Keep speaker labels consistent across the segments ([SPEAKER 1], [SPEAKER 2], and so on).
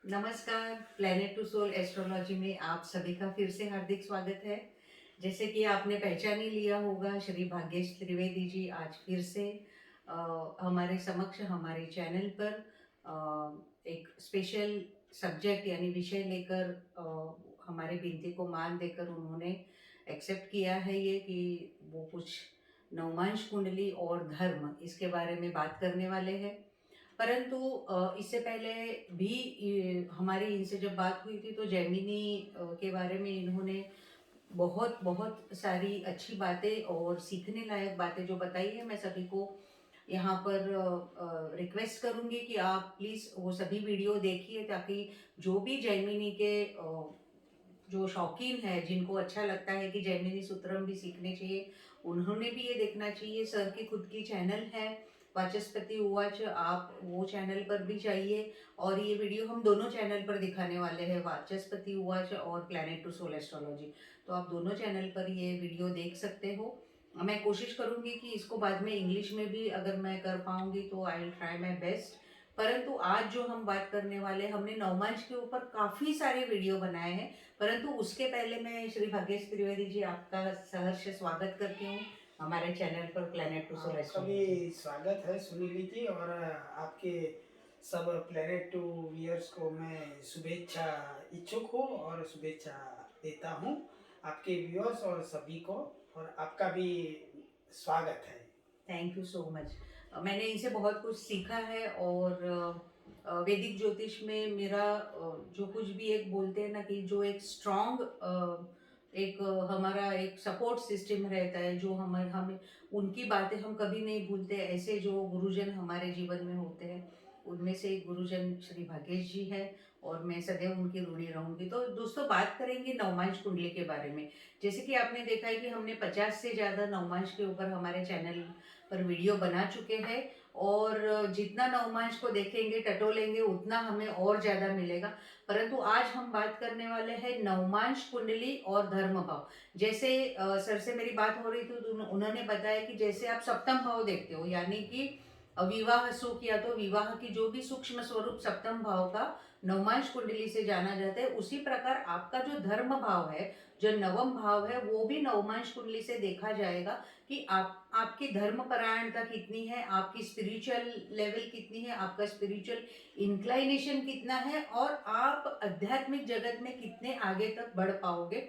[SPEAKER 1] नमस्कार। Planet to soul astrology में आप सभी का फिर से हार्दिक स्वागत है। जैसे कि आपने पहचान ही लिया होगा, श्री भाग्येश त्रिवेदी जी आज फिर से हमारे समक्ष हमारे चैनल पर एक स्पेशल सब्जेक्ट यानी विषय लेकर हमारे विनती को मान देकर उन्होंने एक्सेप्ट किया है ये कि वो कुछ नवमांश कुंडली और धर्म इसके बारे में बात करने वाले हैं। परंतु इससे पहले भी हमारी इनसे जब बात हुई थी तो जेमिनी के बारे में इन्होंने बहुत बहुत सारी अच्छी बातें और सीखने लायक बातें जो बताई है। मैं सभी को यहाँ पर रिक्वेस्ट करूँगी कि आप प्लीज़ वो सभी वीडियो देखिए, ताकि जो भी जेमिनी के जो शौकीन है, जिनको अच्छा लगता है कि जैमिनी सूत्रम भी सीखने चाहिए, उन्होंने भी ये देखना चाहिए। सर की खुद की चैनल है वाचस्पति उवाच, आप वो चैनल पर भी जाइए। और ये वीडियो हम दोनों चैनल पर दिखाने वाले हैं, वाचस्पति उवाच और प्लैनेट टू सोल एस्ट्रोलॉजी। तो आप दोनों चैनल पर ये वीडियो देख सकते हो। मैं कोशिश करूँगी कि इसको बाद में इंग्लिश में भी अगर मैं कर पाऊँगी तो I will try my best. परंतु आज जो हम बात करने वाले, हमने नवमांश के ऊपर काफ़ी सारे वीडियो बनाए हैं, परंतु उसके पहले मैं श्री भाग्येश त्रिवेदी जी आपका सहर्ष स्वागत करती हूँ हमारे चैनल पर प्लेनेट टू सोल
[SPEAKER 2] आपका
[SPEAKER 1] एस्ट्रोलॉजी।
[SPEAKER 2] भी स्वागत है सुनील जी। और आपके सब प्लेनेट टू व्यूअर्स को मैं शुभेच्छा इच्छुक हूँ और शुभेच्छा देता हूँ आपके व्यूअर्स और सभी को। और आपका भी स्वागत है।
[SPEAKER 1] Thank you so much. मैंने इनसे बहुत कुछ सीखा है। और वैदिक ज्योतिष में मेरा जो कुछ भी एक बोलते हैं ना कि जो एक स्ट्रॉन्ग एक हमारा एक सपोर्ट सिस्टम रहता है, जो हमें उनकी बातें हम कभी नहीं भूलते। ऐसे जो गुरुजन हमारे जीवन में होते हैं, उनमें से एक गुरुजन श्री भाग्येश जी है और मैं सदैव उनकी ऋणी रहूंगी। तो दोस्तों, बात करेंगे नवमांश कुंडली के बारे में। जैसे कि आपने देखा है कि हमने 50 से ज़्यादा नवमांश के ऊपर हमारे चैनल पर वीडियो बना चुके हैं। और जितना नवमांश को देखेंगे टटोलेंगे उतना हमें और ज़्यादा मिलेगा। परंतु आज हम बात करने वाले हैं नवमांश कुंडली और धर्म भाव। जैसे सर से मेरी बात हो रही थी तो उन्होंने बताया कि जैसे आप सप्तम भाव देखते हो, यानी कि विवाह सुख या तो विवाह की जो भी सूक्ष्म स्वरूप सप्तम भाव का नवमांश कुंडली से जाना जाता है, उसी प्रकार आपका जो धर्म भाव है, जो नवम भाव है, वो भी नवमांश कुंडली से देखा जाएगा कि आपकी धर्म परायणता कितनी है, आपकी स्पिरिचुअल लेवल कितनी है, आपका स्पिरिचुअल इंक्लाइनेशन कितना है और आप आध्यात्मिक जगत में कितने आगे तक बढ़ पाओगे।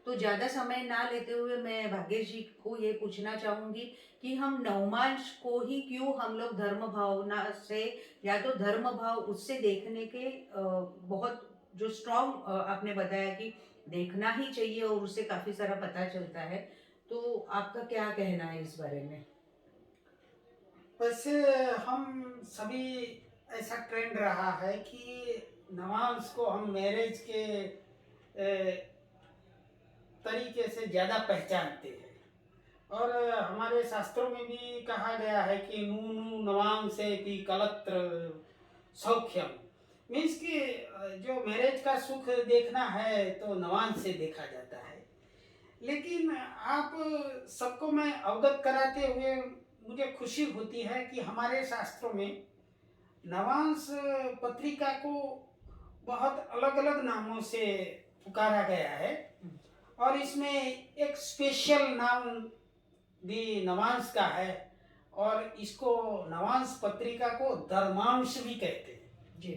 [SPEAKER 1] तो ज़्यादा समय ना लेते हुए मैं भाग्येश जी को ये पूछना चाहूँगी कि हम नवमांश को ही क्यों हम लोग धर्म भावना से या तो धर्म भाव उससे देखने के बहुत जो स्ट्रॉन्ग आपने बताया कि देखना ही चाहिए और उससे काफ़ी सारा पता चलता है। तो आपका क्या कहना है इस बारे में?
[SPEAKER 2] वैसे हम सभी ऐसा ट्रेंड रहा है कि नवांश को हम मैरिज के तरीके से ज़्यादा पहचानते हैं। और हमारे शास्त्रों में भी कहा गया है कि नूनु नवांग से भी कलत्र सौख्यम। मीन्स कि जो मैरिज का सुख देखना है तो नवांश से देखा जाता है। लेकिन आप सबको मैं अवगत कराते हुए मुझे खुशी होती है कि हमारे शास्त्रों में नवांश पत्रिका को बहुत अलग अलग नामों से पुकारा गया है। और इसमें एक स्पेशल नाम भी नवांश का है। और इसको नवांश पत्रिका को धर्मांश भी कहते हैं
[SPEAKER 1] जी।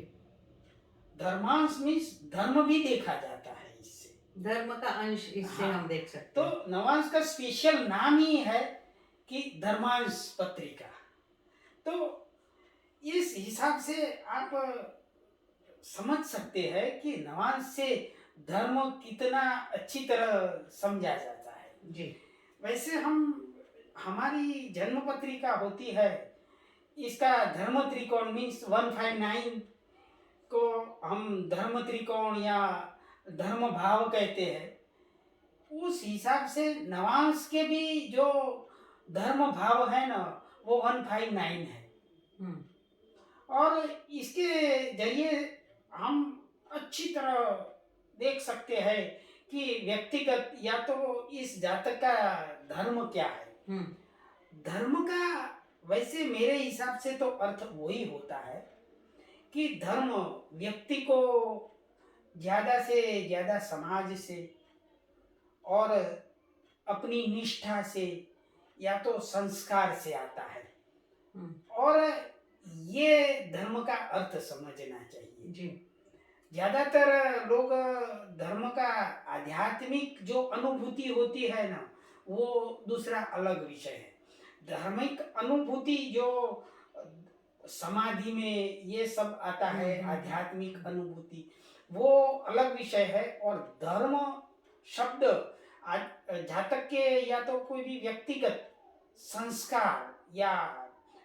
[SPEAKER 2] धर्मांश मीन्स धर्म भी देखा जाता है इससे।
[SPEAKER 1] धर्म का अंश इससे
[SPEAKER 2] हाँ,
[SPEAKER 1] हम देख सकते
[SPEAKER 2] तो
[SPEAKER 1] हैं।
[SPEAKER 2] नवांश का स्पेशल नाम ही है कि धर्मांश पत्रिका। तो इस हिसाब से आप समझ सकते हैं कि नवांश से धर्म कितना अच्छी तरह समझा जाता है।
[SPEAKER 1] जी।
[SPEAKER 2] वैसे हम हमारी जन्म पत्रिका होती है, इसका धर्म त्रिकोण मीन्स 159 को हम धर्म त्रिकोण या धर्म भाव कहते हैं। उस हिसाब से नवांश के भी जो धर्म भाव है ना, वो 159 है। और इसके जरिए हम अच्छी तरह देख सकते हैं कि व्यक्तिगत या तो इस जातक का धर्म क्या है। धर्म का वैसे मेरे हिसाब से तो अर्थ वही होता है कि धर्म व्यक्ति को ज्यादा से ज्यादा समाज से और अपनी निष्ठा से या तो संस्कार से आता है।
[SPEAKER 1] हम्म,
[SPEAKER 2] और ये धर्म का अर्थ समझना चाहिए।
[SPEAKER 1] जी
[SPEAKER 2] ज्यादातर लोग धर्म का आध्यात्मिक जो अनुभूति होती है ना, वो दूसरा अलग विषय है। धार्मिक अनुभूति जो समाधि में ये सब आता है, आध्यात्मिक अनुभूति, वो अलग विषय है। और धर्म शब्द जहाँ तक के या तो कोई भी व्यक्तिगत संस्कार या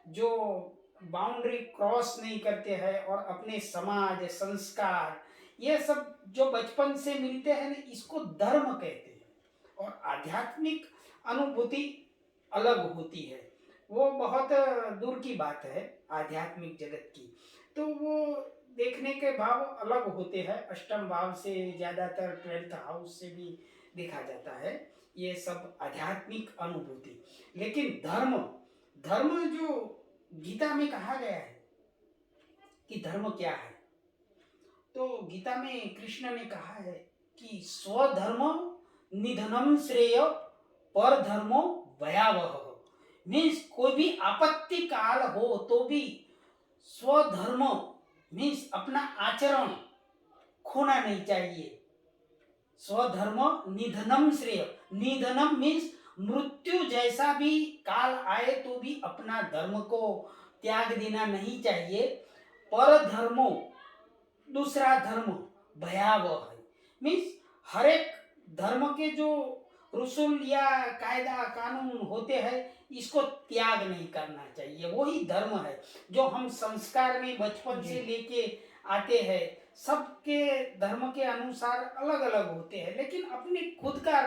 [SPEAKER 2] जो बाउंड्री क्रॉस नहीं करते हैं और अपने समाज संस्कार ये सब जो बचपन से मिलते हैं ना, इसको धर्म कहते हैं। और आध्यात्मिक अनुभूति अलग होती है, वो बहुत दूर की बात है आध्यात्मिक जगत की। तो वो देखने के भाव अलग होते हैं। अष्टम भाव से ज़्यादातर 12th हाउस से भी देखा जाता है ये सब आध्यात्मिक अनुभूति। लेकिन धर्म धर्म जो गीता में कहा गया है कि धर्म क्या है, तो गीता में कृष्ण ने कहा है कि स्वधर्म निधनम श्रेय पर धर्मो भयावह। मीन्स कोई भी आपत्ति काल हो तो भी स्वधर्म मीन्स अपना आचरण खोना नहीं चाहिए। स्वधर्म निधनम श्रेय, निधनम मीन्स मृत्यु जैसा भी काल आए तो भी अपना धर्म को त्याग देना नहीं चाहिए। पर धर्मो दूसरा धर्म भयावह है। मीन्स हर एक धर्म के जो रसूल या कायदा कानून होते हैं इसको त्याग नहीं करना चाहिए। वही धर्म है जो हम संस्कार में बचपन से लेके आते हैं। सबके धर्म के अनुसार अलग अलग होते हैं, लेकिन अपने खुद का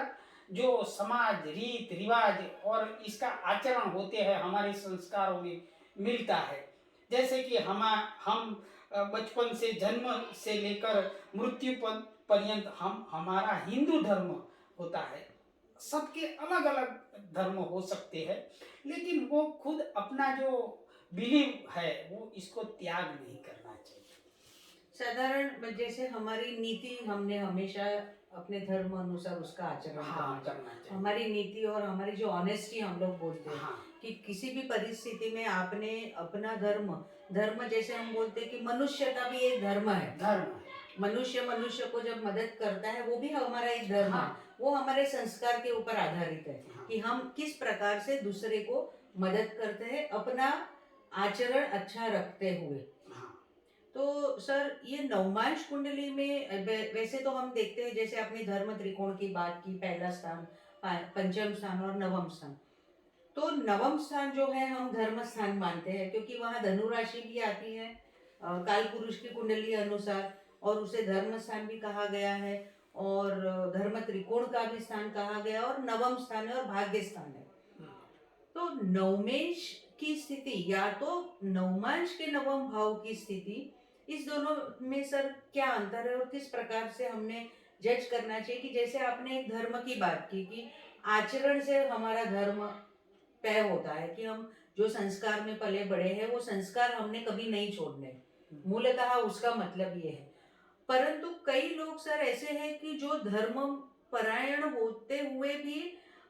[SPEAKER 2] जो समाज रीत रिवाज और इसका आचरण होते हैं हमारे संस्कारों में मिलता है। जैसे कि हम बचपन से जन्म से लेकर मृत्यु पर्यंत हम हमारा हिंदू धर्म होता है। सबके अलग अलग धर्म हो सकते हैं, लेकिन वो खुद अपना जो बिलीव है वो इसको त्याग नहीं करना चाहिए।
[SPEAKER 1] साधारण जैसे हमारी नीति, हमने हमेशा अपने धर्म अनुसार उसका आचरण
[SPEAKER 2] हाँ,
[SPEAKER 1] करना
[SPEAKER 2] करना चाहिए।
[SPEAKER 1] हमारी नीति और हमारी जो ऑनेस्टी हम लोग बोलते हैं
[SPEAKER 2] हाँ,
[SPEAKER 1] कि किसी भी परिस्थिति में आपने अपना धर्म धर्म जैसे हम बोलते हैं कि मनुष्यता भी एक धर्म है।
[SPEAKER 2] धर्म है।
[SPEAKER 1] मनुष्य को जब मदद करता है वो भी हमारा एक धर्म है।
[SPEAKER 2] हाँ,
[SPEAKER 1] वो हमारे संस्कार के ऊपर आधारित है
[SPEAKER 2] हाँ,
[SPEAKER 1] कि हम किस प्रकार से दूसरे को मदद करते हैं अपना आचरण अच्छा रखते हुए।
[SPEAKER 2] हाँ,
[SPEAKER 1] तो सर ये नवमांश कुंडली में वैसे तो हम देखते हैं, जैसे अपने धर्म त्रिकोण की बात की, पहला स्थान, पंचम स्थान और नवम स्थान। तो नवम स्थान जो है हम धर्म स्थान मानते हैं क्योंकि वहाँ धनु राशि भी आती है काल पुरुष की कुंडली अनुसार, और उसे धर्म स्थान भी कहा गया है और धर्म त्रिकोण का भी स्थान कहा गया और नवम स्थान है और भाग्य स्थान है। तो नवमेश की स्थिति या तो नवमांश के नवम भाव की स्थिति, इस दोनों में सर क्या अंतर है और किस प्रकार से हमने जज करना चाहिए? कि जैसे आपने एक धर्म की बात की कि आचरण से हमारा धर्म तय होता है कि हम जो संस्कार में पले बड़े हैं वो संस्कार हमने कभी नहीं छोड़ने, मूलतः उसका मतलब ये है। परंतु कई लोग सर ऐसे हैं कि जो धर्म परायण होते हुए भी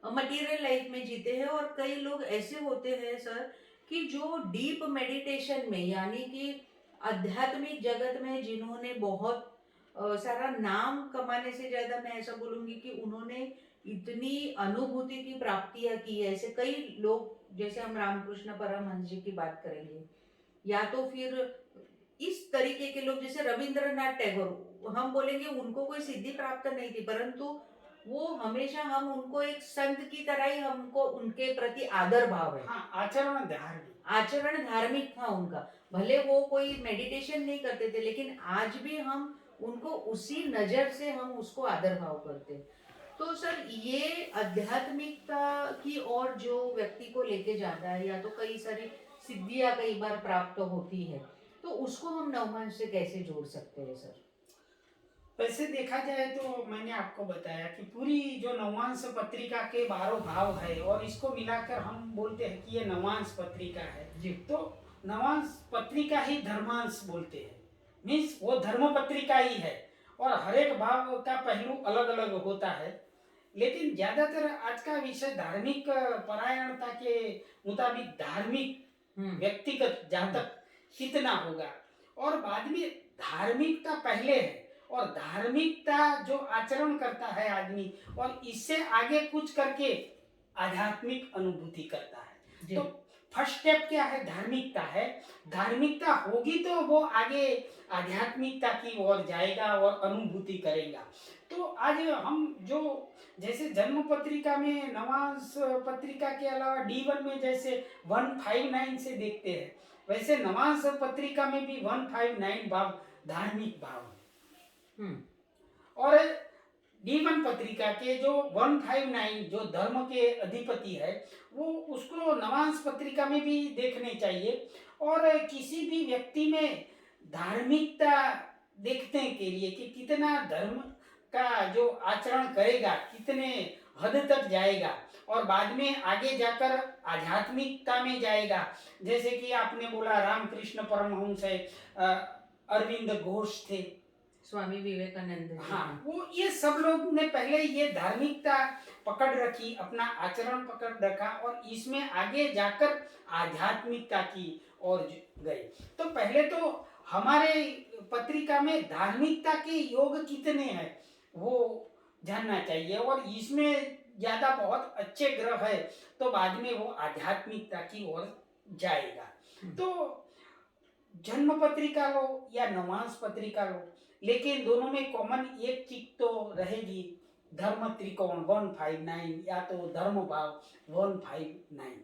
[SPEAKER 1] मटेरियल लाइफ में जीते हैं, और कई लोग ऐसे होते हैं सर कि जो डीप मेडिटेशन में यानी कि आध्यात्मिक जगत में जिन्होंने बहुत सारा नाम कमाने से ज्यादा मैं ऐसा बोलूंगी कि उन्होंने इतनी अनुभूति की प्राप्तियां की है। ऐसे कई लोग, जैसे हम रामकृष्ण परमहंस जी की बात करेंगे, या तो फिर इस तरीके के लोग जैसे रविंद्रनाथ टैगोर, हम बोलेंगे उनको कोई सिद्धि प्राप्त नहीं थी, परंतु वो हमेशा हम उनको एक संत की तरह ही हमको उनके प्रति आदर भाव है।
[SPEAKER 2] हाँ, आचरण
[SPEAKER 1] धार्मिक था उनका, भले वो कोई मेडिटेशन नहीं करते थे, लेकिन आज भी हम उनको उसी नजर से हम उसको आदर भाव करते हैं। तो सर ये आध्यात्मिकता की ओर जो व्यक्ति को लेके जाता है, या तो कई सारी सिद्धियां कई बार प्राप्त होती है, तो उसको हम नवमांश से कैसे जोड़ सकते हैं सर?
[SPEAKER 2] वैसे देखा जाए तो मैंने आपको बताया कि पूरी जो नवांश पत्रिका के 12 भाव है और इसको मिलाकर हम बोलते हैं कि ये नवांश पत्रिका है।
[SPEAKER 1] जी।
[SPEAKER 2] तो नवांश पत्रिका ही धर्मांश बोलते हैं। मीन्स वो धर्म पत्रिका ही है और हर एक भाव का पहलू अलग अलग होता है। लेकिन ज्यादातर आज का विषय धार्मिक परायणता के मुताबिक धार्मिक
[SPEAKER 1] हम्म
[SPEAKER 2] व्यक्तिगत जातक कितना होगा, और बाद में धार्मिकता पहले है, और धार्मिकता जो आचरण करता है आदमी और इससे आगे कुछ करके आध्यात्मिक अनुभूति करता है।
[SPEAKER 1] जी
[SPEAKER 2] तो फर्स्ट स्टेप क्या है? धार्मिकता है। धार्मिकता होगी तो वो आगे आध्यात्मिकता की ओर जाएगा और अनुभूति करेगा। तो आज हम जो जैसे जन्म पत्रिका में नवांश पत्रिका के अलावा D1 में जैसे 159 से देखते हैं, वैसे नवांश पत्रिका में भी 159 भाव धार्मिक भाव है।
[SPEAKER 1] हम्म
[SPEAKER 2] और D1 पत्रिका के जो 159 जो धर्म के अधिपति है, वो उसको नवांश पत्रिका में भी देखने चाहिए। और किसी भी व्यक्ति में धार्मिकता देखने के लिए कि कितना धर्म का जो आचरण करेगा, कितने हद तक जाएगा और बाद में आगे जाकर आध्यात्मिकता में जाएगा। जैसे कि आपने बोला रामकृष्ण परमहंस है, अरविंद घोष थे,
[SPEAKER 1] स्वामी विवेकानंद जी।
[SPEAKER 2] हाँ, वो ये सब लोग ने पहले ये धार्मिकता पकड़ रखी, अपना आचरण पकड़ रखा और इसमें आगे जाकर आध्यात्मिकता की ओर गए। तो पहले तो हमारे पत्रिका में धार्मिकता के योग कितने हैं वो जानना चाहिए, और इसमें ज्यादा बहुत अच्छे ग्रह है तो बाद में वो आध्यात्मिकता की ओर जाएगा। तो जन्म पत्रिका लो या नवांश पत्रिका लो, लेकिन दोनों में कॉमन एक चीज तो रहेगी, धर्म त्रिकोण 159 या तो धर्म भाव 159।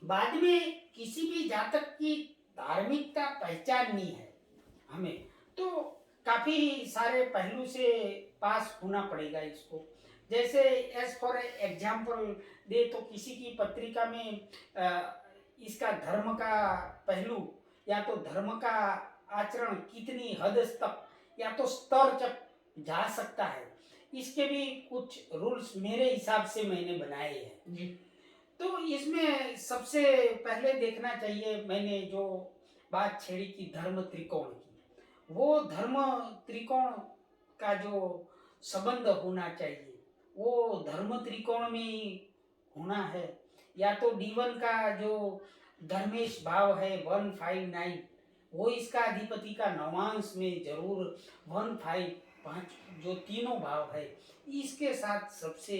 [SPEAKER 2] बाद में किसी भी जातक की धार्मिकता पहचाननी है हमें, तो काफी सारे पहलू से पास होना पड़ेगा इसको। जैसे एज फॉर एग्जाम्पल दे तो किसी की पत्रिका में इसका धर्म का पहलू या तो धर्म का आचरण कितनी हद तक या तो स्तर तक जा सकता है, इसके भी कुछ रूल्स मेरे हिसाब से मैंने बनाए हैं
[SPEAKER 1] जी
[SPEAKER 2] तो इसमें सबसे पहले देखना चाहिए, मैंने जो बात छेड़ी की धर्म त्रिकोण की, वो धर्म त्रिकोण का जो संबंध होना चाहिए वो धर्म त्रिकोण में ही होना है। या तो D1 का जो धर्मेश भाव है 159, वो इसका अधिपति का नवांश में जरूर 155 जो तीनों भाव है इसके साथ सबसे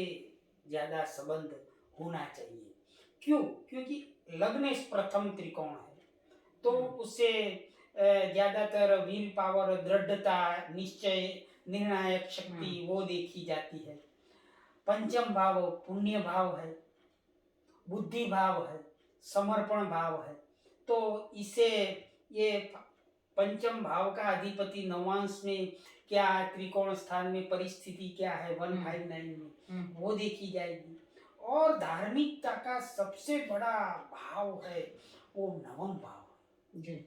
[SPEAKER 2] ज्यादा संबंध होना चाहिए। क्यों? क्योंकि लग्नेश प्रथम त्रिकोण है तो उससे ज्यादातर विल पावर, दृढ़ता, निश्चय, निर्णायक शक्ति वो देखी जाती है। पंचम भाव पुण्य भाव है, बुद्धि भाव है, समर्पण भाव है। तो इसे ये पंचम भाव का अधिपति नवांश में क्या त्रिकोण स्थान में परिस्थिति क्या है 159 में वो देखी जाएगी। और धार्मिकता का सबसे बड़ा भाव है वो नवम भाव
[SPEAKER 1] जी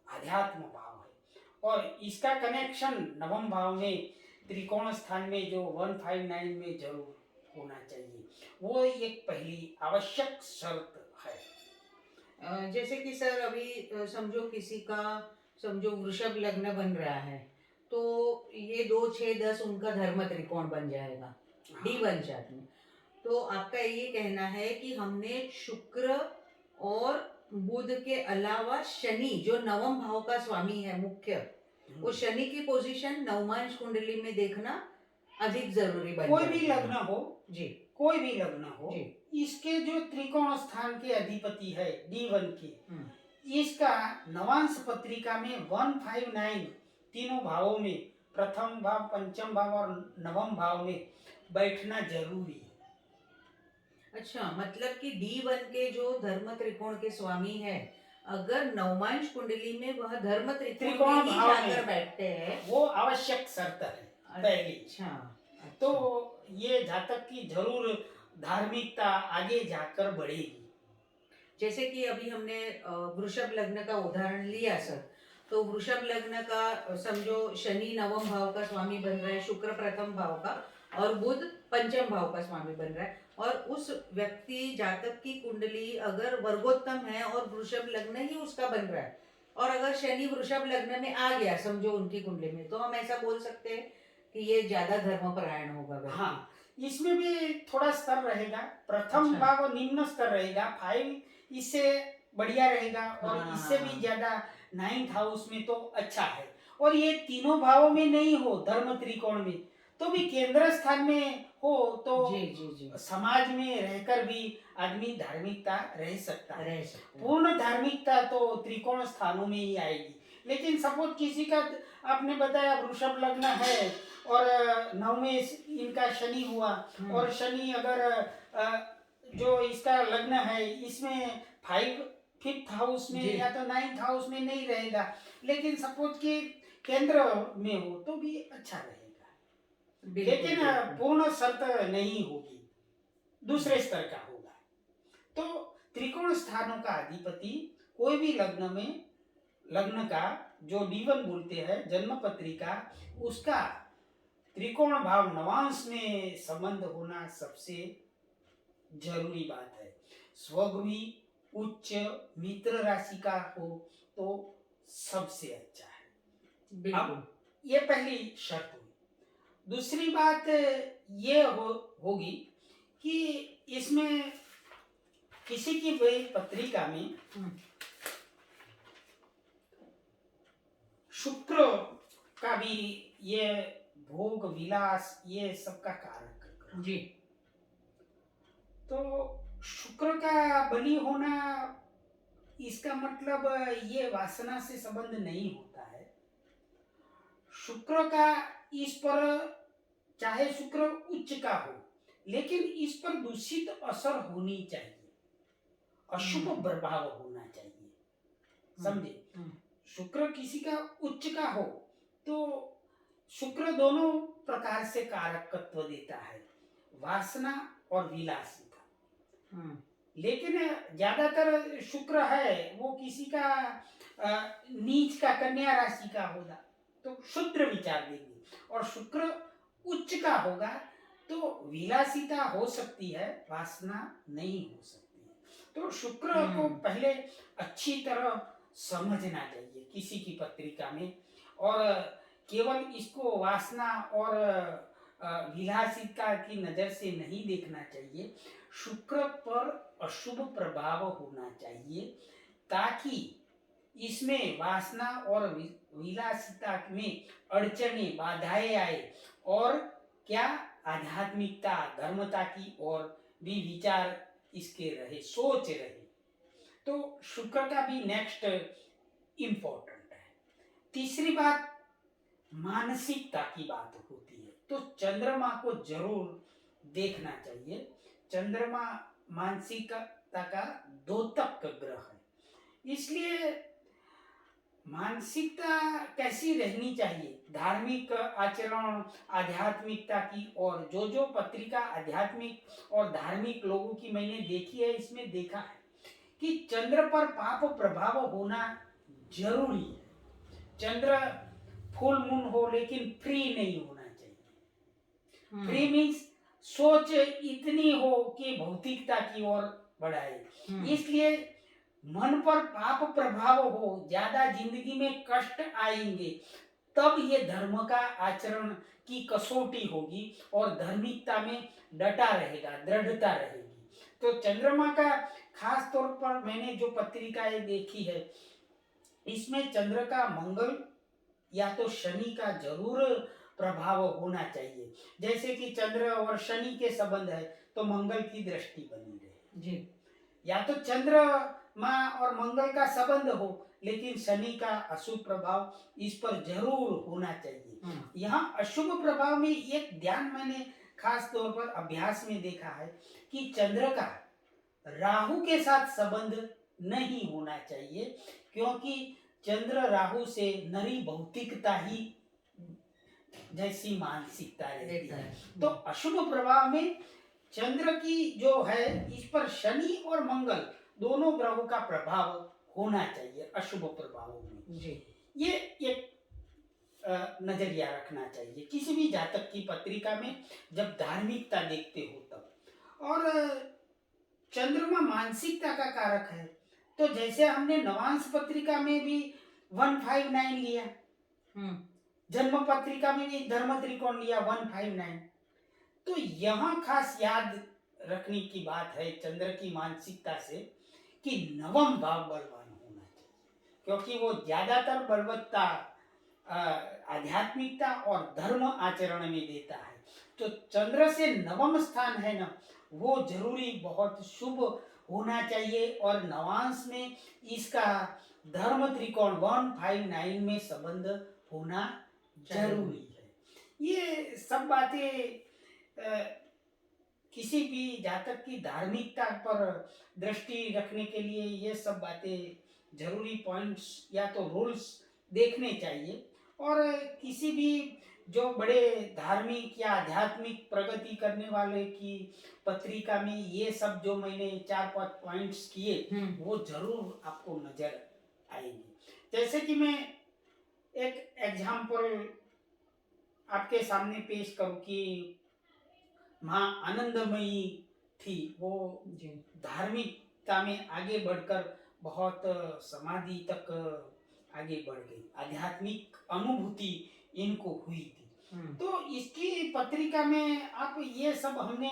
[SPEAKER 2] आध्यात्म भाव है, और इसका कनेक्शन नवम भाव में त्रिकोण स्थान में जो 159 में जरूर होना चाहिए। वो एक पहली आवश्यक शर्त है।
[SPEAKER 1] जैसे कि सर अभी समझो किसी का समझो वृषभ लग्न बन रहा है तो ये 2 6 10 उनका धर्म त्रिकोण बन जाएगा D1 चार्ट में। तो आपका ये कहना है कि हमने शुक्र और बुध के अलावा शनि जो नवम भाव का स्वामी है मुख्य, वो शनि की पोजीशन नवमांश कुंडली में देखना अधिक जरूरी बन
[SPEAKER 2] कोई भी लग्न हो
[SPEAKER 1] जी,
[SPEAKER 2] कोई भी लग्न हो
[SPEAKER 1] जी।
[SPEAKER 2] इसके जो त्रिकोण स्थान के अधिपति है D1 के, इसका नवांश पत्रिका में 159 तीनों भावों में प्रथम भाव, पंचम भाव और नवम भाव में बैठना जरूरी है।
[SPEAKER 1] अच्छा, मतलब कि D1 के जो धर्म त्रिकोण के स्वामी है, अगर नवमांश कुंडली में वह धर्म त्रिकोण में ही जाकर बैठते हैं,
[SPEAKER 2] वो आवश्यक शर्त है पहली।
[SPEAKER 1] अच्छा,
[SPEAKER 2] तो ये जातक की जरूर धार्मिकता आगे जाकर बढ़ेगी।
[SPEAKER 1] जैसे कि अभी हमने वृषभ लग्न का उदाहरण लिया सर, तो वृषभ लग्न का समझो शनि नवम भाव का स्वामी बन रहा है, शुक्र प्रथम भाव का और बुध पंचम भाव का स्वामी बन रहा है, और उस व्यक्ति जातक की कुंडली अगर वर्गोत्तम है और वृषभ लग्न ही उसका बन रहा है, और अगर शनि वृषभ लग्न में आ गया समझो उनकी कुंडली में, तो हम ऐसा बोल सकते हैं कि ये ज्यादा धर्मपरायण होगा व्यक्ति।
[SPEAKER 2] हाँ, इसमें भी थोड़ा स्तर रहेगा। प्रथम
[SPEAKER 1] अच्छा।
[SPEAKER 2] भाव निम्न स्तर रहेगा, 5 इससे बढ़िया रहेगा, और इससे भी
[SPEAKER 1] हाँ।
[SPEAKER 2] ज्यादा 9th हाउस में तो अच्छा है। और ये तीनों भावों में नहीं हो, धर्म त्रिकोण में, तो भी केंद्र स्थान में हो तो
[SPEAKER 1] जी जी जी,
[SPEAKER 2] समाज में रहकर भी आदमी धार्मिकता रह सकता है।
[SPEAKER 1] रह सकते हैं।
[SPEAKER 2] पूर्ण धार्मिकता तो त्रिकोण स्थानों में ही आएगी। लेकिन सपोज किसी का, आपने बताया वृषभ लग्न है और 9वें इनका शनि हुआ, और शनि अगर जो इसका लग्न है इसमें 5th हाउस में
[SPEAKER 1] जी।
[SPEAKER 2] या तो 9th हाउस में नहीं रहेगा, लेकिन सपोज कि केंद्र में हो तो भी अच्छा रहेगा।
[SPEAKER 1] बिल्कुल
[SPEAKER 2] लेकिन
[SPEAKER 1] बिल्कुल।
[SPEAKER 2] पूर्ण शर्त नहीं होगी, दूसरे स्तर का होगा। तो त्रिकोण स्थानों का अधिपति कोई भी लग्न में, लग्न का जो D1 बोलते हैं जन्म पत्रिका, उसका त्रिकोण भाव नवांश में संबंध होना सबसे जरूरी बात है। स्वगृही उच्च मित्र राशि का हो तो सबसे अच्छा है।
[SPEAKER 1] बिल्कुल।
[SPEAKER 2] अब ये पहली शर्त हुई। दूसरी बात ये होगी कि इसमें किसी की भी पत्रिका में शुक्र का भी ये भोग विलास ये सबका कारक
[SPEAKER 1] जी।
[SPEAKER 2] तो शुक्र का बली होना, इसका मतलब ये वासना से संबंध नहीं होता है। शुक्र का इस पर, चाहे शुक्र उच्च का हो, लेकिन इस पर दूषित असर होनी चाहिए, अशुभ प्रभाव होना चाहिए, समझे। शुक्र किसी का उच्च का हो तो शुक्र दोनों प्रकार से कारकत्व देता है, वासना और विलासिता। लेकिन ज्यादातर शुक्र है वो किसी का नीच का, कन्या राशि का होगा तो शुद्र विचार देंगे, और शुक्र उच्च का होगा तो विलासिता हो सकती है, वासना नहीं हो सकती है। तो शुक्र को पहले अच्छी तरह समझना चाहिए किसी की पत्रिका में, और केवल इसको वासना और विलासिता की नजर से नहीं देखना चाहिए। शुक्र पर अशुभ प्रभाव होना चाहिए, ताकि इसमें वासना और विलासिता में अड़चने बाधाएं आए, और क्या आध्यात्मिकता धर्मता की ओर भी विचार इसके रहे, सोच रहे। तो शुक्र का भी नेक्स्ट इंपॉर्टेंट है। तीसरी बात मानसिकता की बात होती है, तो चंद्रमा को जरूर देखना चाहिए। चंद्रमा मानसिकता का द्योतक ग्रह है, इसलिए मानसिकता कैसी रहनी चाहिए, धार्मिक आचरण, आध्यात्मिकता की, और जो पत्रिका आध्यात्मिक और धार्मिक लोगों की मैंने देखी है, इसमें देखा है कि चंद्र पर पाप प्रभाव होना जरूरी है। चंद्र फुल मून हो लेकिन फ्री नहीं होना चाहिए। फ्री मीन्स सोच इतनी हो कि भौतिकता की ओर बढ़ाए, इसलिए मन पर पाप प्रभाव हो, ज्यादा जिंदगी में कष्ट आएंगे, तब ये धर्म का आचरण की कसौटी होगी और धार्मिकता में डटा रहेगा, दृढ़ता रहेगी। तो चंद्रमा का खास तौर पर मैंने जो पत्रिकाएं देखी है, इसमें चंद्र का मंगल या तो शनि का जरूर प्रभाव होना चाहिए। जैसे कि चंद्र और शनि के संबंध है तो मंगल की दृष्टि बनी रहे जी, या तो चंद्रमा और मंगल का संबंध हो, लेकिन शनि का अशुभ प्रभाव इस पर जरूर होना चाहिए। यहाँ अशुभ प्रभाव में एक ध्यान मैंने खास तौर पर अभ्यास में देखा है कि चंद्र का राहु के साथ संबंध नहीं होना चाहिए, क्योंकि चंद्र राहु से नरी भौतिकता ही जैसी मानसिकता रहती है। तो अशुभ प्रभाव में चंद्र की जो है, इस पर शनि और मंगल दोनों ग्रहों का प्रभाव होना चाहिए अशुभ प्रभावों में जी। ये एक नजरिया रखना चाहिए किसी भी जातक की पत्रिका में जब धार्मिकता देखते हो तब। और चंद्रमा मानसिकता का कारक है, तो जैसे हमने नवांश पत्रिका में भी 159 लिया,
[SPEAKER 1] हम्म
[SPEAKER 2] जन्म पत्रिका में भी धर्म त्रिकोण लिया 159। तो यहाँ खास याद रखने की बात है चंद्र की मानसिकता से कि नवम भाव बलवान होना चाहिए, क्योंकि वो ज्यादातर बलवत्ता आध्यात्मिकता और धर्म आचरण में देता है। तो चंद्र से नवम स्थान है ना, वो जरूरी बहुत शुभ होना चाहिए, और नवांश में इसका धर्म त्रिकोण 159 में संबंध होना जरूरी है। ये सब बातें किसी भी जातक की धार्मिकता पर दृष्टि रखने के लिए ये सब बातें जरूरी पॉइंट्स या तो रूल्स देखने चाहिए। और किसी भी जो बड़े धार्मिक या आध्यात्मिक प्रगति करने वाले की पत्रिका में ये सब जो मैंने 4-5 पॉइंट्स किए वो जरूर आपको नजर आएंगे। जैसे कि मैं एक एग्जाम्पल आपके सामने पेश करूं कि माँ आनंदमयी थी, वो धार्मिकता में आगे बढ़कर बहुत समाधि तक आगे बढ़ गई, आध्यात्मिक अनुभूति इनको हुई थी। तो इसकी पत्रिका में आप ये सब हमने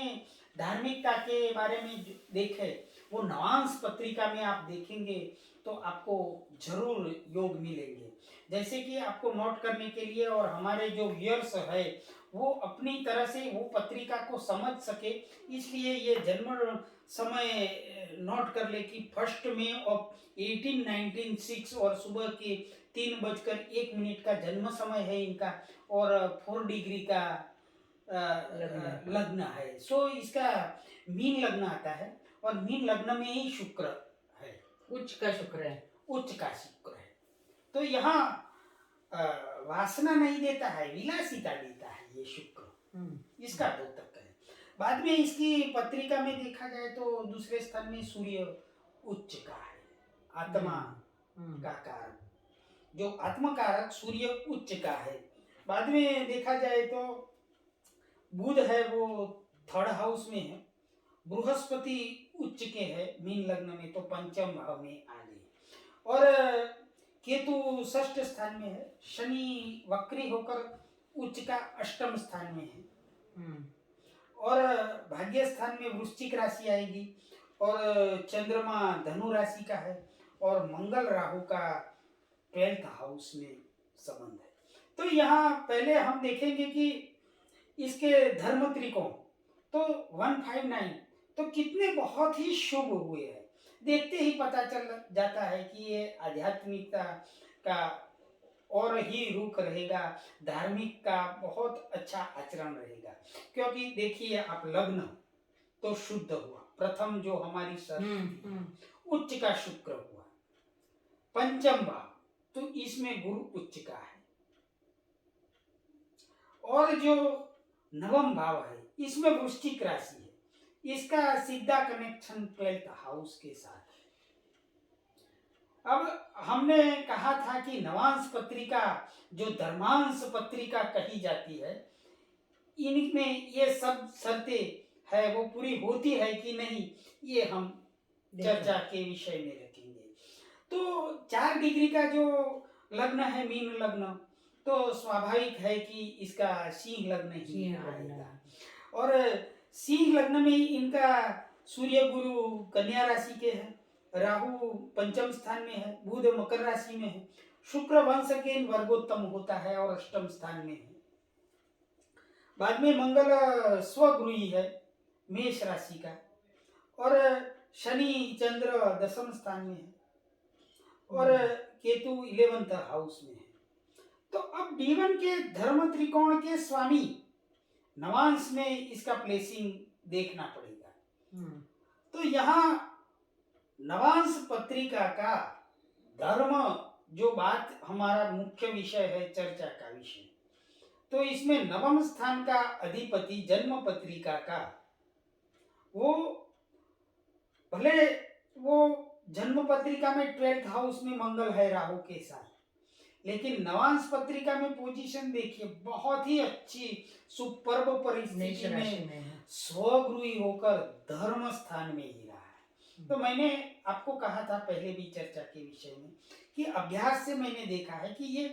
[SPEAKER 2] धार्मिकता के बारे में देखे, वो नवांश पत्रिका में आप देखेंगे तो आपको जरूर योग मिलेंगे। जैसे कि आपको नोट करने के लिए और हमारे जो व्यूअर्स है वो अपनी तरह से वो पत्रिका को समझ सके, इसलिए ये जन्म समय नोट कर ले कि 1 मई 1896 और सुबह के 3:01 का जन्म समय है इनका, और 4 डिग्री का लग्न है। सो इसका मीन लग्न आता है, और मीन लग्न में ही शुक्र है,
[SPEAKER 1] उच्च का शुक्र है,
[SPEAKER 2] उच्च का शुक्र है। तो यहाँ वासना नहीं देता है, विलासिता देता है ये शुक्र, इसका द्योतक है। बाद में इसकी पत्रिका में देखा जाए तो दूसरे स्थान में सूर्य उच्च का है, आत्मा का कारक, जो आत्मकारक सूर्य उच्च का है। बाद में देखा जाए तो बुध है वो 3rd हाउस में है, बृहस्पति उच्च के है मीन लग्न में, तो 5म भाव में आ गए, और केतु 6ठ स्थान में है, शनि वक्री होकर उच्च का 8म स्थान में है, और भाग्य स्थान में वृश्चिक राशि आएगी, और चंद्रमा धनु राशि का है, और मंगल राहु का 12th हाउस में संबंध है। तो यहाँ पहले हम देखेंगे कि इसके धर्म त्रिकोण तो 159 तो कितने बहुत ही शुभ हुए हैं, देखते ही पता चल जाता है कि ये आध्यात्मिकता का और ही रुख रहेगा, धार्मिक का बहुत अच्छा आचरण रहेगा। क्योंकि देखिए आप लग्न तो शुद्ध हुआ, प्रथम जो हमारी उच्च का शुक्र हुआ, 5म भाव तो इसमें गुरु उच्च का है, और जो 9म भाव है इसमें वृश्चिक राशि है, इसका सीधा कनेक्शन 12th हाउस के साथ है। अब हमने कहा था कि नवांश पत्रिका जो धर्मांश पत्रिका कही जाती है, इनमें ये सब शर्तें है वो पूरी होती है कि नहीं, ये हम चर्चा के विषय में रखेंगे। तो 4 डिग्री का जो लग्न है मीन लग्न, तो स्वाभाविक है कि इसका सिंह लग्न ही आएगा, और सिंह लग्न में इनका सूर्य गुरु कन्या राशि के हैं, राहु 5म स्थान में है, बुध मकर राशि में है, शुक्र वंश के वर्गोत्तम होता है और 8म स्थान में है। बाद में मंगल स्वगुरु है मेष राशि का, और शनि चंद्र 10म स्थान में है, और केतु 11th हाउस में है। तो अब D1 के धर्म त्रिकोण के स्वामी नवांश में इसका प्लेसिंग देखना पड़ेगा। तो यहाँ नवांश पत्रिका का धर्म जो बात हमारा मुख्य विषय है, चर्चा का विषय, तो इसमें 9म स्थान का अधिपति जन्म पत्रिका का वो भले वो जन्म पत्रिका में 12th हाउस में मंगल है राहु के साथ, लेकिन नवांश पत्रिका में पोजीशन देखिए बहुत ही अच्छी सुपर्ब परिस्थिति में स्वगृही होकर धर्म स्थान में ही रहा है। तो मैंने आपको कहा था पहले भी चर्चा के विषय में कि अभ्यास से मैंने देखा है कि ये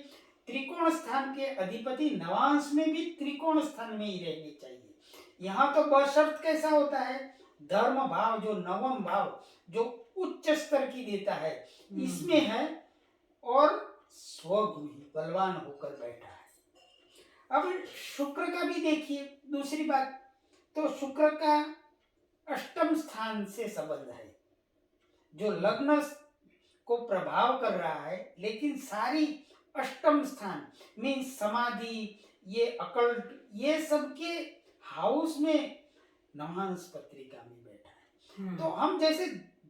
[SPEAKER 2] त्रिकोण स्थान के अधिपति नवांश में भी त्रिकोण स्थान में ही रहने चाहिए। यहाँ तो बशर्त कैसा होता है, धर्म भाव जो नवम भाव जो उच्च स्तर की देता है इसमें है, और स्वगृही बलवान होकर बैठा है। अब शुक्र का भी देखिए, दूसरी बात तो शुक्र का अष्टम स्थान से संबंध है, जो लग्न को प्रभाव कर रहा है, लेकिन सारी अष्टम स्थान मीन समाधि, ये अकल्ट, ये सबके हाउस में नवांश पत्रिका में बैठा है। तो हम जैसे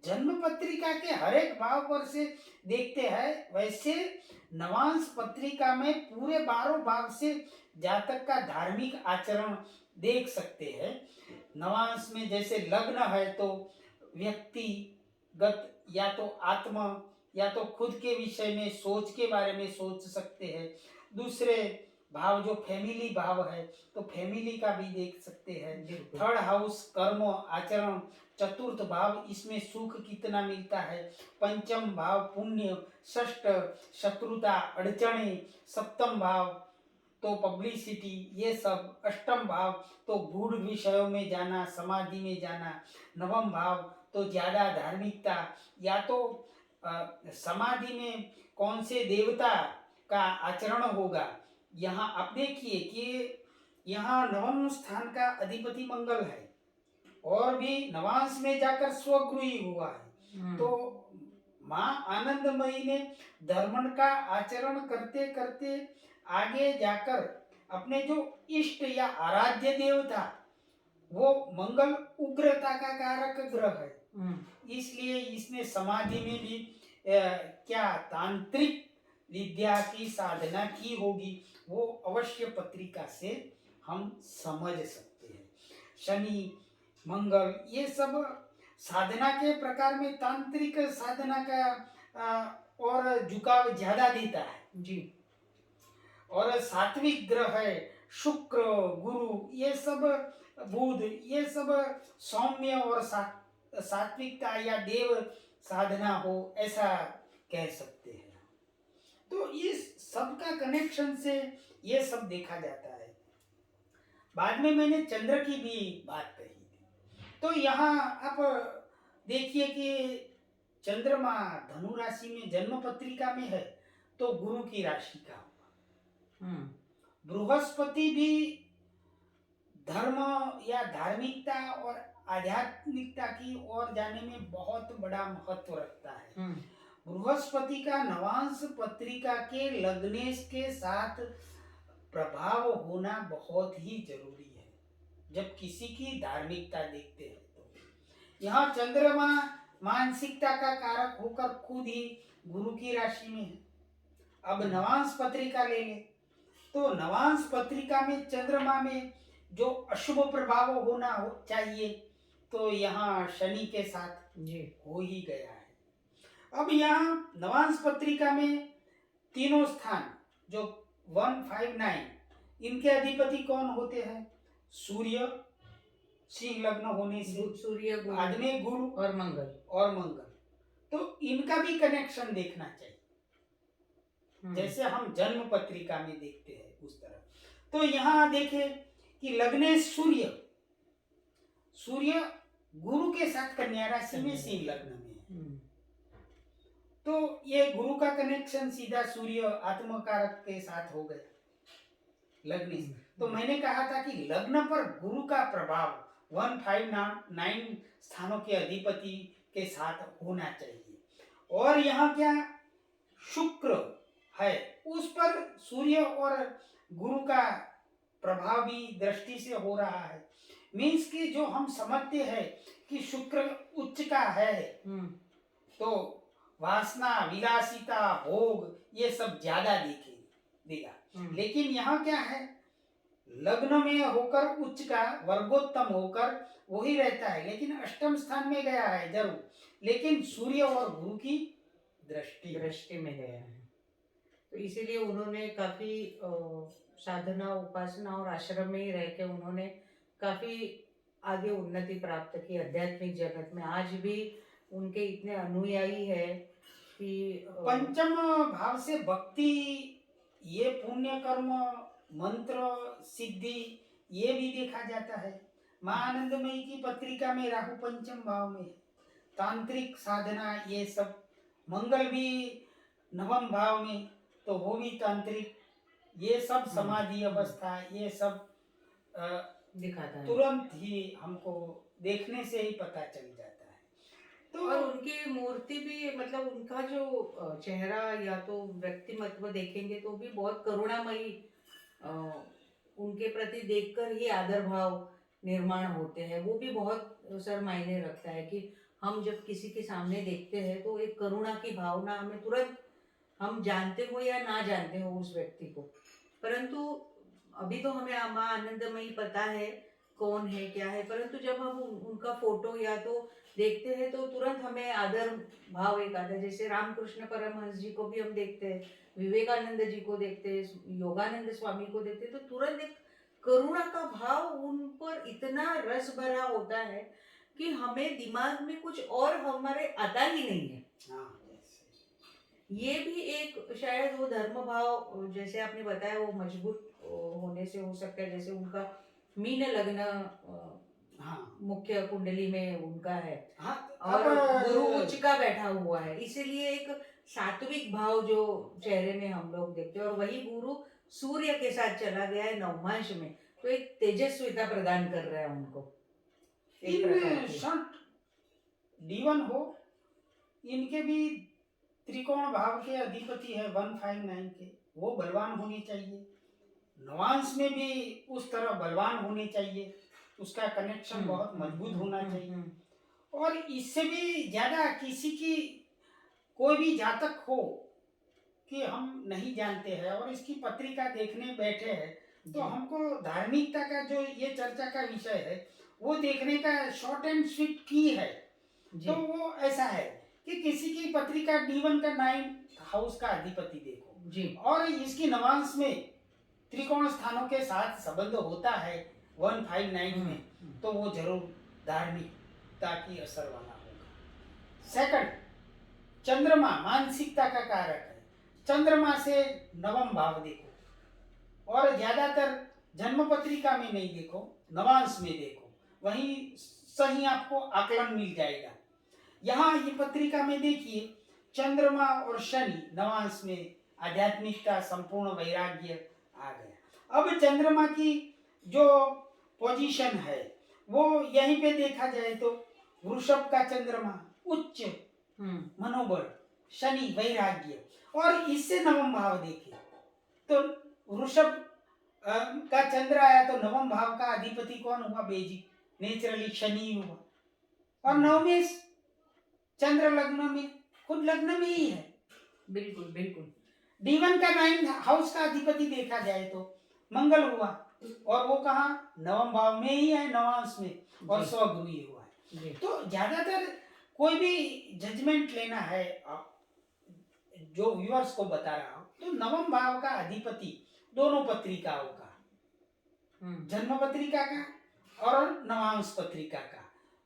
[SPEAKER 2] जन्म पत्रिका के हर एक भाव पर से देखते हैं, वैसे नवांश पत्रिका में पूरे 12 भाव से जातक का धार्मिक आचरण देख सकते हैं। नवांश में जैसे लग्न है तो व्यक्तिगत या तो आत्मा या तो खुद के विषय में सोच के बारे में सोच सकते हैं। दूसरे भाव जो फैमिली भाव है तो फैमिली का भी देख सकते हैं। थर्ड हाउस कर्म आचरण, चतुर्थ भाव इसमें सुख कितना मिलता है, पंचम भाव पुण्य, षष्ठ शत्रुता अड़चने, सप्तम भाव तो पब्लिसिटी, ये सब, अष्टम भाव तो गूढ़ विषयों में जाना, समाधि में जाना, नवम भाव तो ज्यादा धार्मिकता, या तो समाधि में कौन से देवता का आचरण होगा। यहाँ आप देखिए कि यहाँ नवम स्थान का अधिपति मंगल है और भी नवांश में जाकर स्वगृही हुआ है। तो माँ आनंदमयी ने धर्म का आचरण करते करते आगे जाकर अपने जो इष्ट या आराध्य देव था वो मंगल उग्रता का कारक ग्रह है, इसलिए इसने समाधि में भी क्या तांत्रिक विद्या की साधना की होगी, वो अवश्य पत्रिका से हम समझ सकते हैं। शनि मंगल ये सब साधना के प्रकार में तांत्रिक साधना का और झुकाव ज्यादा देता है जी। और सात्विक ग्रह है शुक्र गुरु, ये सब बुध, ये सब सौम्य और सात्विकता या देव साधना हो ऐसा कह सकते हैं। तो इस सब का कनेक्शन से ये सब देखा जाता है। बाद में मैंने चंद्र की भी बात कही थी, तो यहाँ आप देखिए कि चंद्रमा धनु राशि में जन्म पत्रिका में है तो गुरु की राशि का होगा। बृहस्पति भी धर्म या धार्मिकता और आध्यात्मिकता की ओर जाने में बहुत बड़ा महत्व रखता है। बृहस्पति का नवांश पत्रिका के लग्नेश के साथ प्रभाव होना बहुत ही जरूरी है जब किसी की धार्मिकता देखते हैं। तो यहाँ चंद्रमा मानसिकता का कारक होकर खुद ही गुरु की राशि में है। अब नवांश पत्रिका ले ले तो नवांश पत्रिका में चंद्रमा में जो अशुभ प्रभाव होना चाहिए तो यहाँ शनि के साथ हो ही गया है। अब यहाँ नवांश पत्रिका में तीनों स्थान जो 159 इनके अधिपति कौन होते हैं? सूर्य सिंह लग्न होने से सूर्य बाद में गुरु और मंगल तो इनका भी कनेक्शन देखना चाहिए जैसे हम जन्म पत्रिका में देखते हैं उस तरह। तो यहाँ देखें कि लग्ने सूर्य गुरु के साथ कन्या राशि में सिंह लग्न में है, तो ये गुरु का कनेक्शन सीधा सूर्य आत्मकारक के साथ हो गया लग्न। तो मैंने कहा था कि लग्न पर गुरु का प्रभाव 159 स्थानों के अधिपति के साथ होना चाहिए। और यहाँ क्या शुक्र है उस पर सूर्य और गुरु का प्रभाव भी दृष्टि से हो रहा है। मीन्स कि जो हम समझते हैं कि शुक्र उच्च का है तो वासना विलासिता भोग ये सब ज्यादा देगा। लेकिन यहाँ क्या है लग्न में होकर उच्च का वर्गोत्तम होकर वही रहता है, लेकिन अष्टम स्थान में गया है जरूर, लेकिन सूर्य और गुरु की दृष्टि में गया है।
[SPEAKER 1] तो इसीलिए उन्होंने काफी साधना उपासना और आश्रम में ही रह के उन्होंने काफी आगे उन्नति प्राप्त की आध्यात्मिक जगत में। आज भी उनके इतने अनुयायी है कि
[SPEAKER 2] पंचम भाव से भक्ति, ये पुण्य कर्म, मंत्र सिद्धि, ये भी देखा जाता है। माँ आनंदमयी की पत्रिका में राहु पंचम भाव में, तांत्रिक साधना ये सब, मंगल भी नवम भाव में, तो वो भी तांत्रिक, ये सब समाधि अवस्था, ये सब
[SPEAKER 1] दिखाता है।
[SPEAKER 2] तुरंत ही हमको देखने से ही पता चल जाता है। तो
[SPEAKER 1] और उनकी मूर्ति भी, मतलब उनका जो चेहरा या तो व्यक्तिमत्व देखेंगे तो भी बहुत करुणामयी, अ, उनके प्रति देखकर ही आदर भाव निर्माण होते हैं। वो भी बहुत सर मायने रखता है कि हम जब किसी के सामने देखते हैं तो एक करुणा की भावना हमें तुरंत, हम जानते हो या ना जानते हो उस व्यक्ति को, परंतु अभी तो हमें माँ आनंदमयी पता है कौन है क्या है, परंतु जब हम उनका फोटो या तो देखते हैं तो तुरंत हमें आदर भाव एक आता है। जैसे रामकृष्ण परमहंस जी को भी हम देखते हैं, विवेकानंद जी को देखते हैं, योगानंद स्वामी को देखते हैं, तो तुरंत एक करुणा का भाव उन पर इतना रस भरा होता है कि हमें दिमाग में कुछ और हमारे आता ही नहीं है।
[SPEAKER 2] हाँ,
[SPEAKER 1] ये भी एक शायद वो धर्म भाव, जैसे आपने बताया, वो मजबूत होने से हो सकता है। जैसे उनका मीन लग्न
[SPEAKER 2] हाँ,
[SPEAKER 1] मुख्य कुंडली में उनका है,
[SPEAKER 2] हाँ।
[SPEAKER 1] और
[SPEAKER 2] अब
[SPEAKER 1] गुरु उच्च का बैठा हुआ है, इसीलिए एक सात्विक भाव जो चेहरे में हम लोग देखते हैं। और वही गुरु सूर्य के साथ चला गया है नवमांश में, तो एक तेजस्विता प्रदान कर रहा है उनको एक प्रकार
[SPEAKER 2] इन
[SPEAKER 1] की।
[SPEAKER 2] षट D1 हो, इनके भी त्रिकोण भाव के अधिपति है 159 के, वो बलवान होने चाहिए। नवांश में भी उस तरह बलवान होने चाहिए, उसका कनेक्शन बहुत मजबूत होना चाहिए। और इससे भी ज्यादा किसी की कोई भी जातक हो कि हम नहीं जानते हैं और इसकी पत्रिका देखने बैठे हैं, तो हमको धार्मिकता का जो ये चर्चा का विषय है वो देखने का शॉर्ट एंड स्वीट की है। तो वो ऐसा है कि किसी की पत्रिका D1 का 9th हाउस का अधिपति देखो
[SPEAKER 1] जी,
[SPEAKER 2] और इसकी नवांश में त्रिकोण स्थानों के साथ संबंध होता है 159 में, तो वो जरूर धार्मिकता की असर वाला होगा। सेकंड, चंद्रमा मानसिकता का कारक है। चंद्रमा से नवम भाव देखो और ज्यादातर जन्म पत्रिका में नहीं देखो, नवांश में देखो, वहीं सही आपको आकलन मिल जाएगा। यहाँ ये पत्रिका में देखिए, चंद्रमा और शनि नवांश में, आध्यात्मिकता, संपूर्ण वैराग्य आ गया। अब चंद्रमा की जो पोजीशन है वो यहीं पे देखा जाए तो वृषभ का चंद्रमा उच्च मनोबल, शनि वैराग्य, और इससे नवम भाव देखिए तो वृषभ का चंद्र आया तो नवम भाव का अधिपति कौन हुआ? बेजिक नेचुरली शनि हुआ। और नवमें चंद्र लग्न में, खुद लग्न में ही है।
[SPEAKER 1] बिल्कुल बिल्कुल।
[SPEAKER 2] D1 का 9th हाउस का अधिपति देखा जाए तो मंगल हुआ, और वो कहाँ? नवम भाव में ही है, नवांश में, और स्वगुरु ही हुआ है। तो ज्यादातर कोई भी जजमेंट लेना है, जो व्यूअर्स को बता रहा हूं, तो नवम भाव का अधिपति दोनों पत्रिकाओं का, जन्म पत्रिका का और नवांश पत्रिका का,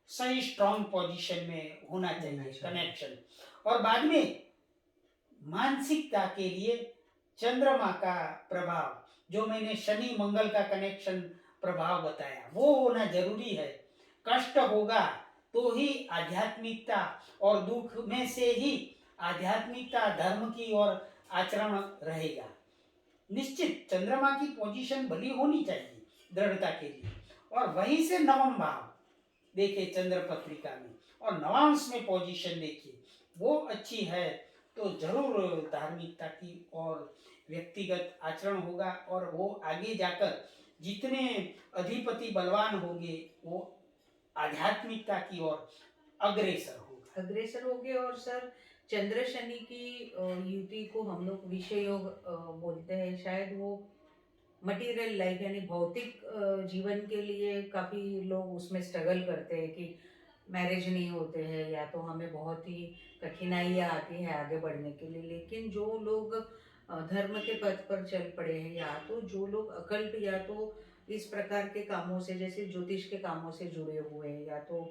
[SPEAKER 2] सही स्ट्रॉन्ग पोजीशन में होना चाहिए कनेक्शन। और बाद में मानसिकता के लिए चंद्रमा का प्रभाव, जो मैंने शनि मंगल का कनेक्शन प्रभाव बताया, वो होना जरूरी है। कष्ट होगा तो ही आध्यात्मिकता, और दुख में से ही आध्यात्मिकता, धर्म की ओर आचरण रहेगा। निश्चित चंद्रमा की पोजीशन भली होनी चाहिए दृढ़ता के लिए, और वहीं से नवम भाव देखे चंद्र पत्रिका में, और नवांश में पोजीशन देखिए वो अच्छी है, तो जरूर धार्मिकता की और व्यक्तिगत आचरण होगा, और वो आगे जाकर जितने अधिपति बलवान होंगे वो आध्यात्मिकता की ओर अग्रसर
[SPEAKER 1] होंगे। और सर, चंद्र शनि की युति को हम लोग विषय योग बोलते हैं। शायद वो मटेरियल लाइफ यानी भौतिक जीवन के लिए काफ़ी लोग उसमें स्ट्रगल करते हैं कि मैरिज नहीं होते हैं, या तो हमें बहुत ही कठिनाइयाँ आती है आगे बढ़ने के लिए। लेकिन जो लोग धर्म के पथ पर चल पड़े हैं, या तो जो लोग अकल्ट या तो इस प्रकार के कामों से, जैसे ज्योतिष के कामों से जुड़े हुए हैं, या तो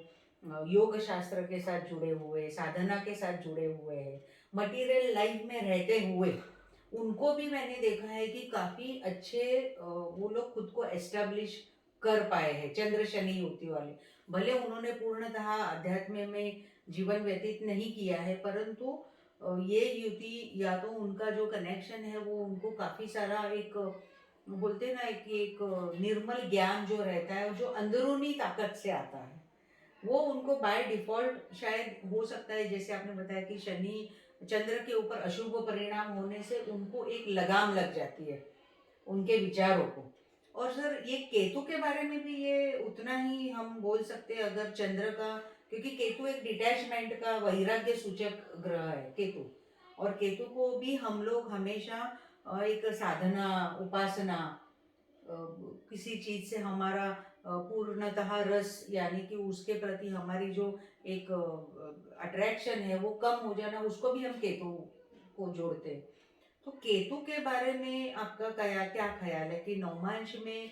[SPEAKER 1] योग शास्त्र के साथ जुड़े हुए, साधना के साथ जुड़े हुए हैं, मटेरियल लाइफ में रहते हुए उनको भी मैंने देखा है कि काफ़ी अच्छे वो लोग खुद को एस्टेब्लिश कर पाए हैं, चंद्र शनि युति वाले। भले उन्होंने पूर्णतः अध्यात्म में जीवन व्यतीत नहीं किया है, परंतु ये युति या तो उनका जो कनेक्शन है वो उनको काफ़ी सारा एक बोलते हैं ना कि एक निर्मल ज्ञान जो रहता है, जो अंदरूनी ताकत से आता है, वो उनको बाय डिफ़ॉल्ट शायद हो सकता है। जैसे आपने बताया कि शनि चंद्र के ऊपर अशुभ परिणाम होने से उनको एक लगाम लग जाती है, उनके विचारों को। और सर ये केतु के बारे में भी ये उतना ही हम बोल सकते हैं अगर चंद्र का, क्योंकि केतु एक डिटैचमेंट का वैराग्य सूचक ग्रह है केतु। और केतु को भी हम लोग हमेशा एक साधना, उपासना, किसी चीज़ से हमारा पूर्णतः रस यानी कि उसके प्रति हमारी जो एक अट्रैक्शन है वो कम हो जाना, उसको भी हम केतु को जोड़ते हैं। तो केतु के बारे में आपका क्या क्या ख्याल है कि नवमांश में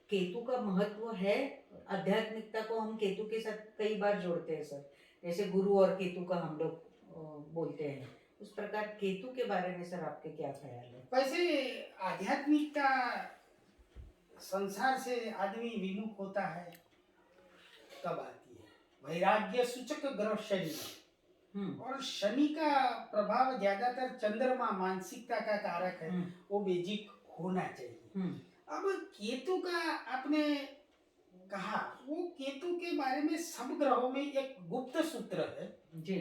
[SPEAKER 1] केतु का महत्व है? आध्यात्मिकता को हम केतु के साथ कई बार जोड़ते हैं सर, जैसे गुरु और केतु का हम लोग बोलते हैं, उस प्रकार केतु के बारे में सर आपके क्या ख्याल है?
[SPEAKER 2] वैसे आध्यात्मिकता संसार से आदमी विमुख होता है तब आती है। वैराग्य सूचक ग्रह शनि है। और शनि का प्रभाव ज्यादातर चंद्रमा मानसिकता का कारक है, वो बेजिक होना चाहिए। अब केतु का आपने कहा, वो केतु के बारे में सब ग्रहों में एक गुप्त सूत्र है
[SPEAKER 1] जी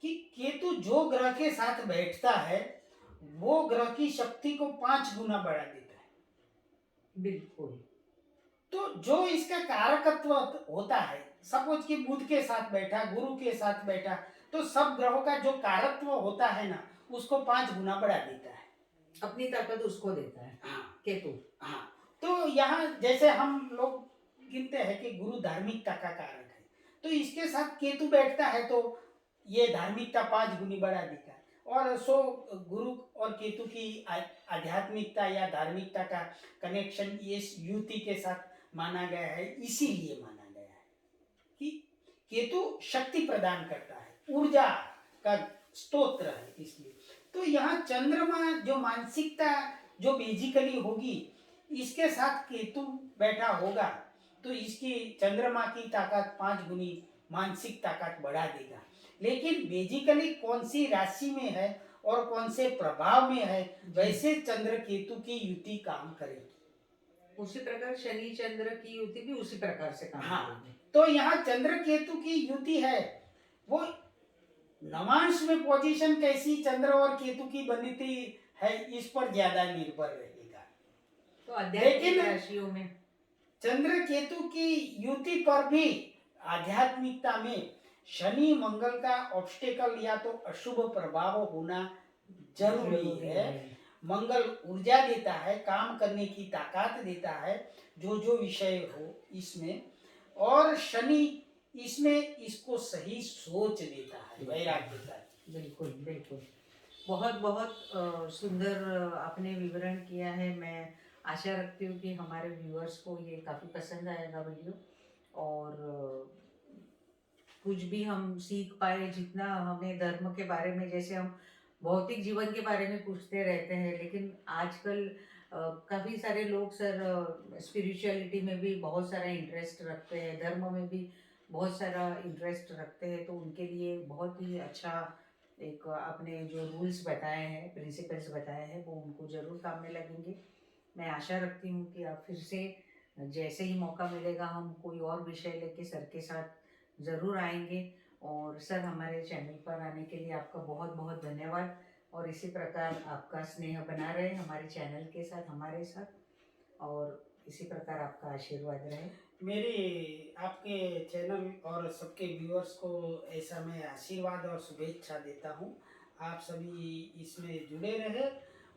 [SPEAKER 2] कि केतु जो ग्रह के साथ बैठता है वो ग्रह की शक्ति को 5 गुना बढ़ा देता है।
[SPEAKER 1] बिल्कुल।
[SPEAKER 2] तो जो इसका कारकत्व होता है, सपोज कि बुध के साथ बैठा, गुरु के साथ बैठा, तो सब ग्रहों का जो कारकत्व होता है ना, उसको 5 गुना बढ़ा देता है,
[SPEAKER 1] अपनी ताकत उसको देता है।
[SPEAKER 2] हाँ
[SPEAKER 1] केतु।
[SPEAKER 2] हाँ। तो यहाँ जैसे हम लोग गिनते हैं कि गुरु धार्मिकता का कारक है, तो इसके साथ केतु बैठता है तो ये धार्मिकता 5 गुनी बढ़ा देता है। और गुरु और केतु की आध्यात्मिकता या धार्मिकता का कनेक्शन इस युति के साथ माना गया है, इसीलिए माना गया है कि केतु शक्ति प्रदान करता है, ऊर्जा का स्तोत्र है, इसलिए। तो यहाँ चंद्रमा जो मानसिकता जो बेसिकली होगी, इसके साथ केतु बैठा होगा तो इसकी चंद्रमा की ताकत 5 गुनी मानसिक ताकत बढ़ा देगा। लेकिन बेसिकली कौन सी राशि में है और कौन से प्रभाव में है, वैसे चंद्र केतु की युति काम करेगी।
[SPEAKER 1] उसी प्रकार शनि चंद्र की युति भी उसी प्रकार से काम करेगी।
[SPEAKER 2] तो यहाँ चंद्र केतु की युति है, वो नवांश में पोजीशन कैसी चंद्र और केतु की बनती है इस पर ज्यादा निर्भर रहेगा।
[SPEAKER 1] तो आध्यात्मिक राशियों में
[SPEAKER 2] चंद्र केतु की युति पर भी आध्यात्मिकता में शनि मंगल का ऑब्स्टेकल या तो अशुभ प्रभाव होना जरूरी है। मंगल ऊर्जा देता है, काम करने की ताकत देता है, जो जो विषय हो इसमें, और शनि इसमें इसको सही सोच देता है, वैराग्य का।
[SPEAKER 1] बिल्कुल बिल्कुल, बहुत बहुत सुंदर आपने विवरण किया है। मैं आशा रखती हूँ कि हमारे व्यूअर्स को ये काफ़ी पसंद आएगा वीडियो, और कुछ भी हम सीख पाए, जितना हमें धर्म के बारे में, जैसे हम भौतिक जीवन के बारे में पूछते रहते हैं, लेकिन आजकल काफ़ी सारे लोग सर स्पिरिचुअलिटी में भी बहुत सारा इंटरेस्ट रखते हैं, धर्म में भी बहुत सारा इंटरेस्ट रखते हैं, तो उनके लिए बहुत ही अच्छा एक आपने जो रूल्स बताए हैं, प्रिंसिपल्स बताए हैं, वो उनको ज़रूर काम में लगेंगे। मैं आशा रखती हूँ कि आप फिर से जैसे ही मौका मिलेगा हम कोई और विषय लेके सर के साथ ज़रूर आएंगे। और सर हमारे चैनल पर आने के लिए आपका बहुत बहुत धन्यवाद, और इसी प्रकार आपका स्नेह बना रहे हमारे चैनल के साथ, हमारे साथ, और इसी प्रकार आपका आशीर्वाद रहे।
[SPEAKER 2] मेरी आपके चैनल और सबके व्यूअर्स को ऐसा मैं आशीर्वाद और शुभेच्छा देता हूँ। आप सभी इसमें जुड़े रहे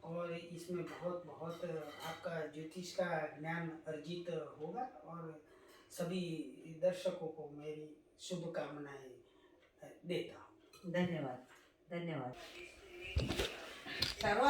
[SPEAKER 2] और इसमें बहुत बहुत आपका ज्योतिष का ज्ञान अर्जित होगा, और सभी दर्शकों को मेरी शुभकामनाएं देता हूँ।
[SPEAKER 1] धन्यवाद धन्यवाद। सर्व